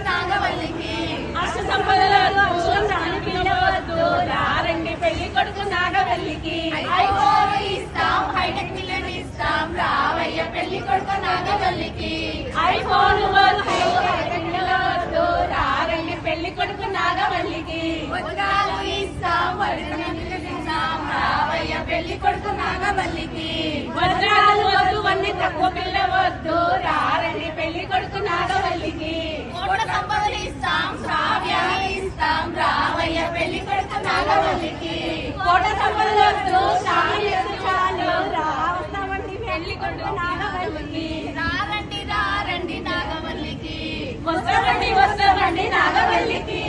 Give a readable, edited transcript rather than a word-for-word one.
నాగవల్లికి అష్ట సంపదలతో రాని పిల్లవద్దు రండి పెళ్లి కొడుకు నాగవల్లికి ఐఫోన్ ఇస్తాం హైటెక్ మిల్లులు ఇస్తాం రావయ్య పెళ్లి కొడుకు నాగవల్లికి ఐఫోన్ వద్దు హైటెక్ పిల్లవద్దు రండి పెళ్లి కొడుకు నాగవల్లికి వజ్రాలు ఇస్తాం వజ్రాలు ఇస్తాం రావయ్య పెళ్లి కొడుకు నాగవల్లికి వజ్రాలు వద్దు వన్ని తక్కువ పిల్లవద్దు రండి పెళ్లి కొడుకు నాగవల్లికి కోట సంపదలు ఇస్తాం శ్రావ్యాలు ఇస్తాం రావయ్య పెళ్లి కొడుకు నాగవల్లికి కోట సంపదలొద్దు సాయలు చాలు రావస్తామండి పెళ్లి కొడుకు నాగవల్లికి రారండి రారండి నాగవల్లికి వస్తామండి వస్తామండి నాగవల్లికి